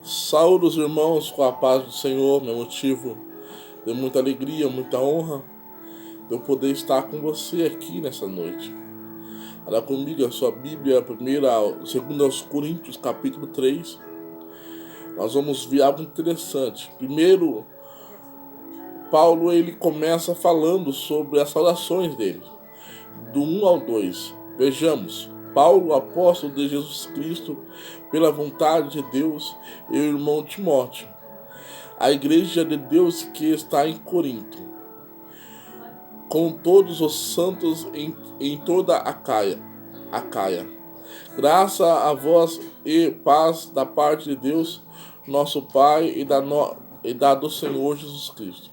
Saúde os irmãos com a paz do Senhor, meu motivo de muita alegria, muita honra de eu poder estar com você aqui nessa noite. Olha comigo a sua Bíblia, 2 Coríntios, capítulo 3. Nós vamos ver algo interessante. Primeiro, Paulo ele começa falando sobre as saudações dele, do 1 ao 2. Vejamos. Paulo, apóstolo de Jesus Cristo, pela vontade de Deus, e o irmão Timóteo, a igreja de Deus que está em Corinto, com todos os santos em toda a Acaia. Graça a vós e paz da parte de Deus, nosso Pai, e da do Senhor Jesus Cristo.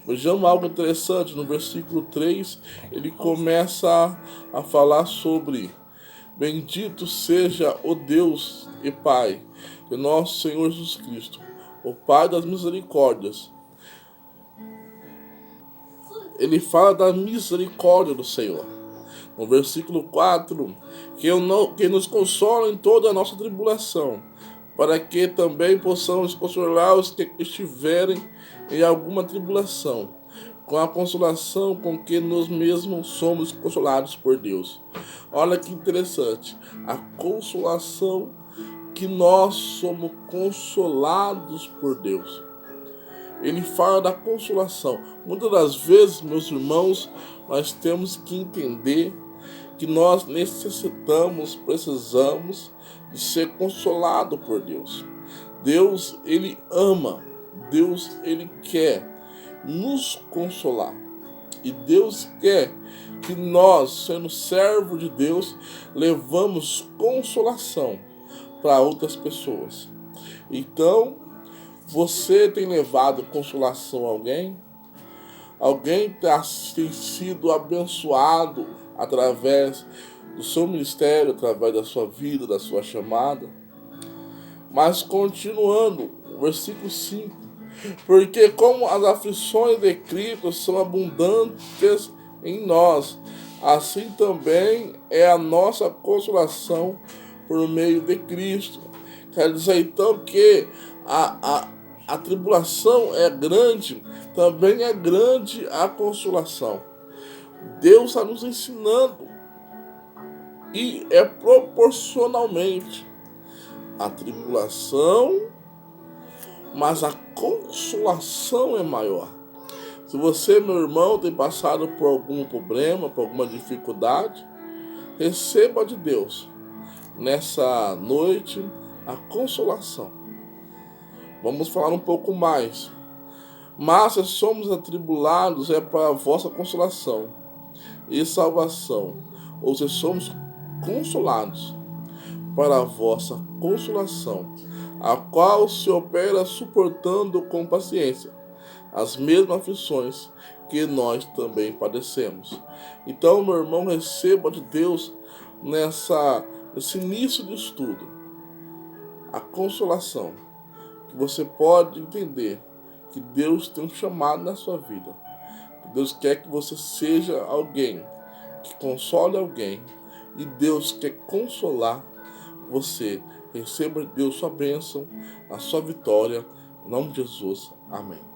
Vejamos algo interessante, no versículo 3, ele começa a falar sobre: bendito seja o Deus e Pai de nosso Senhor Jesus Cristo, o Pai das misericórdias. Ele fala da misericórdia do Senhor. No versículo 4, que nos consola em toda a nossa tribulação, para que também possamos consolar os que estiverem em alguma tribulação, com a consolação com que nós mesmos somos consolados por Deus. Olha que interessante, a consolação que nós somos consolados por Deus. Ele fala da consolação. Muitas das vezes, meus irmãos, nós temos que entender que nós precisamos de ser consolado por Deus. Deus, ele ama. Deus, ele quer nos consolar. E Deus quer que nós, sendo servo de Deus, levamos consolação para outras pessoas. Então, você tem levado consolação a alguém? Alguém tem sido abençoado através do seu ministério, através da sua vida, da sua chamada? Mas continuando, versículo 5. Porque como as aflições de Cristo são abundantes em nós, assim também é a nossa consolação por meio de Cristo. Quer dizer então que a tribulação é grande, também é grande a consolação. Deus está nos ensinando, e é proporcionalmente a tribulação, mas a consolação é maior. Se você, meu irmão, tem passado por algum problema, por alguma dificuldade, receba de Deus nessa noite a consolação. Vamos falar um pouco mais. Mas se somos atribulados, é para a vossa consolação e salvação. Ou se somos consolados, para a vossa consolação, a qual se opera suportando com paciência as mesmas aflições que nós também padecemos. Então, meu irmão, receba de Deus nesse início de estudo a consolação, que você pode entender que Deus tem um chamado na sua vida. Que Deus quer que você seja alguém que console alguém, e Deus quer consolar você. Receba de Deus sua bênção, a sua vitória. Em nome de Jesus. Amém.